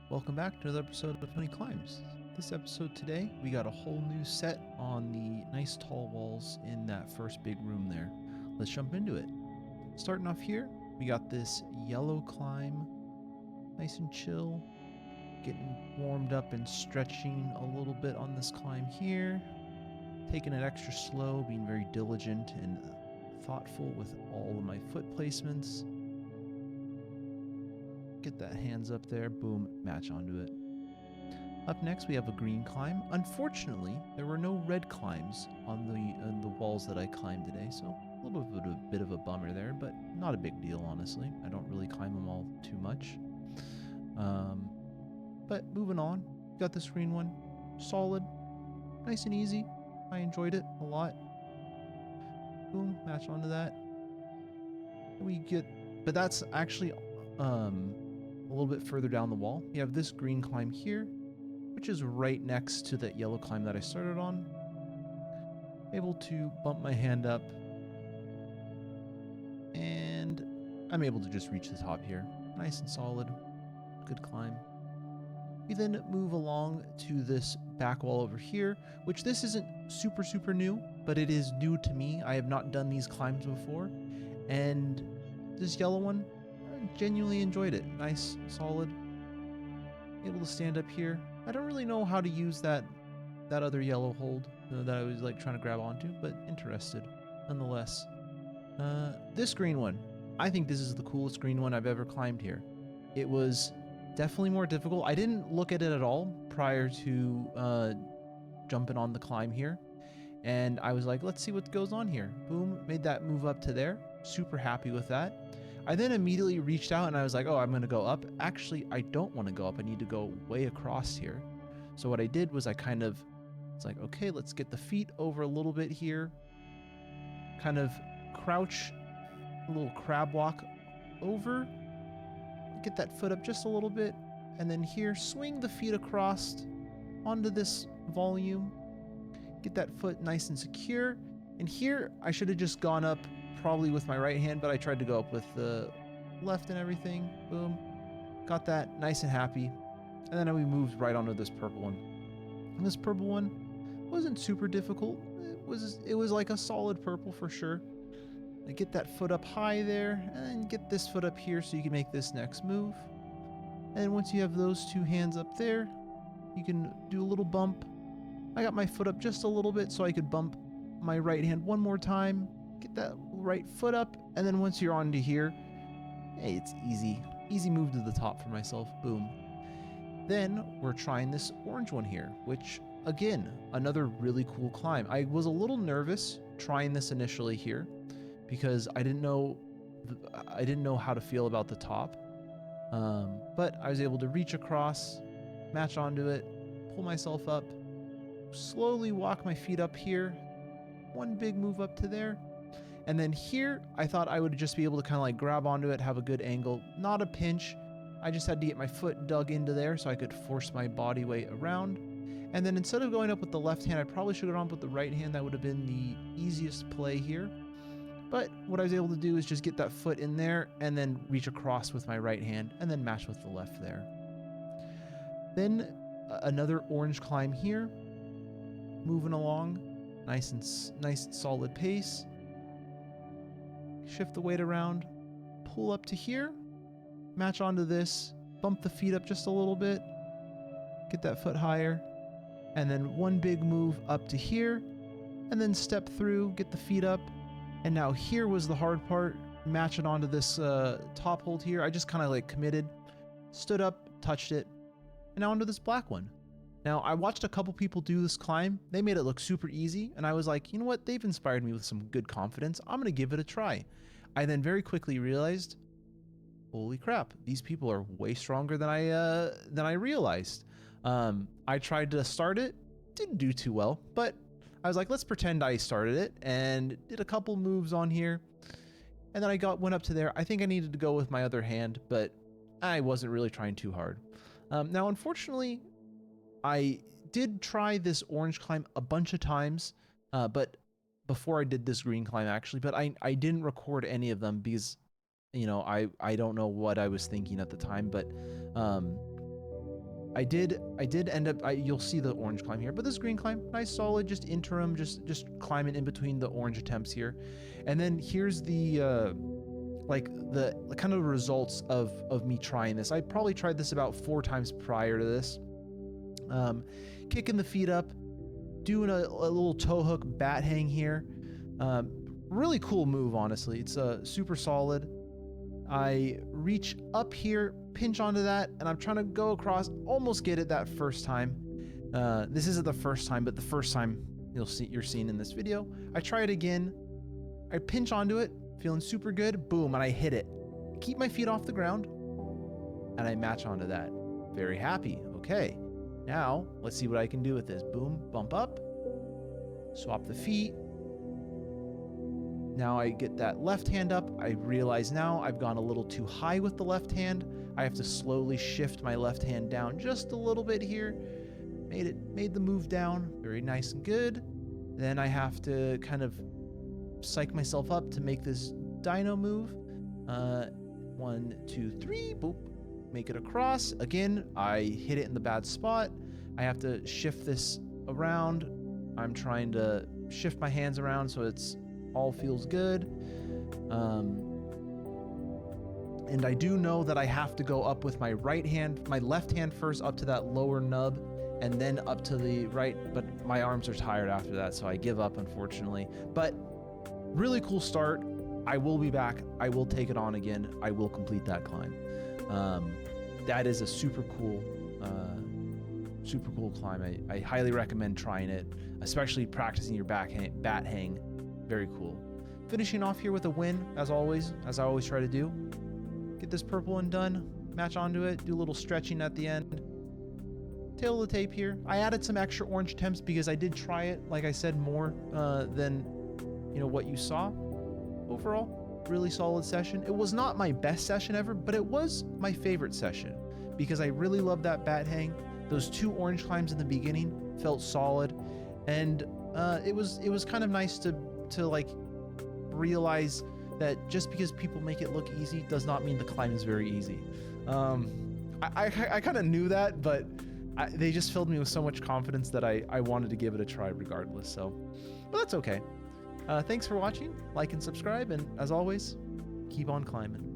Welcome back to another episode of Tony Climbs. This episode today, we got a whole new set on the nice tall walls in that first big room there. Let's jump into it. Starting off here, we got this yellow climb, nice and chill, getting warmed up and stretching a little bit on this climb here, taking it extra slow, being very diligent and thoughtful with all of my foot placements. Get that hands up there, boom, match onto it. Up next, we have a green climb. Unfortunately, there were no red climbs on the walls that I climbed today, so a little bit of a bummer there, but not a big deal, honestly. I don't really climb them all too much. But moving on, got this green one, solid, nice and easy. I enjoyed it a lot. Boom, match onto that. But that's actually a little bit further down the wall. You have this green climb here, which is right next to that yellow climb that I started on. Able to bump my hand up, and I'm able to just reach the top here. Nice and solid, good climb. We then move along to this back wall over here, which this isn't super new, but it is new to me. I have not done these climbs before, and this yellow one, I genuinely enjoyed it. Nice, solid, able to stand up here. I don't really know how to use that other yellow hold that I was like trying to grab onto, but interested nonetheless. This green one, I think this is the coolest green one I've ever climbed here. It was definitely more difficult. I didn't look at it at all prior to jumping on the climb here, and I was like, let's see what goes on here. Boom, made that move up to there. Super happy with that. I then immediately reached out and I was like, oh, I'm gonna go up. Actually, I don't want to go up. I need to go way across here. So what I did was it's like, okay, let's get the feet over a little bit here. Kind of crouch, a little crab walk over. Get that foot up just a little bit. And then here, swing the feet across onto this volume. Get that foot nice and secure. And here, I should have just gone up probably with my right hand, but I tried to go up with the left and everything. Boom. Got that nice and happy. And then we moved right onto this purple one. And this purple one wasn't super difficult. It was like a solid purple for sure. I get that foot up high there, and get this foot up here so you can make this next move. And once you have those two hands up there, you can do a little bump. I got my foot up just a little bit so I could bump my right hand one more time. Get that right foot up, and then once you're onto here, hey, it's easy move to the top for myself. Boom. Then we're trying this orange one here, which again, another really cool climb. I was a little nervous trying this initially here because I didn't know how to feel about the top, but I was able to reach across, match onto it, pull myself up, slowly walk my feet up here, one big move up to there. And then here, I thought I would just be able to kind of like grab onto it, have a good angle, not a pinch. I just had to get my foot dug into there so I could force my body weight around. And then instead of going up with the left hand, I probably should have gone up with the right hand. That would have been the easiest play here. But what I was able to do is just get that foot in there and then reach across with my right hand and then match with the left there. Then another orange climb here, moving along, nice and solid pace. Shift the weight around, pull up to here, match onto this, bump the feet up just a little bit, get that foot higher, and then one big move up to here, and then step through, get the feet up, and now here was the hard part, match it onto this top hold here. I just kind of like committed, stood up, touched it, and now onto this black one. Now, I watched a couple people do this climb. They made it look super easy, and I was like, you know what? They've inspired me with some good confidence. I'm going to give it a try. I then very quickly realized, holy crap, these people are way stronger than I realized. I tried to start it, didn't do too well, but I was like, let's pretend I started it, and did a couple moves on here, and then went up to there. I think I needed to go with my other hand, but I wasn't really trying too hard. Now, unfortunately, I did try this orange climb a bunch of times, but before I did this green climb actually, but I didn't record any of them because, you know, I don't know what I was thinking at the time, but I did end up, you'll see the orange climb here, but this green climb, nice, solid, just interim, just climbing in between the orange attempts here. And then here's the, like the kind of results of me trying this. I probably tried this about 4 times prior to this. Kicking the feet up, doing a little toe hook bat hang here. Really cool move, honestly. It's super solid. I reach up here, pinch onto that, and I'm trying to go across, almost get it that first time. This isn't the first time, but the first time you're seeing in this video. I try it again. I pinch onto it, feeling super good. Boom, and I hit it. Keep my feet off the ground, and I match onto that. Very happy. Okay, now let's see what I can do with this. Boom, bump up, swap the feet. Now I get that left hand up. I realize now I've gone a little too high with the left hand. I have to slowly shift my left hand down just a little bit here. Made the move down. Very nice and good. Then I have to kind of psych myself up to make this dino move. 1, 2, 3, boop. Make it across. Again, I hit it in the bad spot. I have to shift this around. I'm trying to shift my hands around so it's all feels good. And I do know that I have to go up with my left hand first up to that lower nub and then up to the right, but my arms are tired after that, so I give up, unfortunately. But really cool start. I will be back. I will take it on again. I will complete that climb. That is a super cool climb. I highly recommend trying it, especially practicing your bat hang. Very cool. Finishing off here with a win, as always, as I always try to do. Get this purple one done, match onto it, do a little stretching at the end. Tail of the tape here. I added some extra orange attempts because I did try it, like I said, more than what you saw. Overall, really solid session. It was not my best session ever, but it was my favorite session because I really loved that bat hang. Those 2 orange climbs in the beginning felt solid, and it was kind of nice to like realize that just because people make it look easy does not mean the climb is very easy. I kind of knew that, but they just filled me with so much confidence that I wanted to give it a try regardless. So, but that's okay. Thanks for watching. Like and subscribe, and as always, keep on climbing.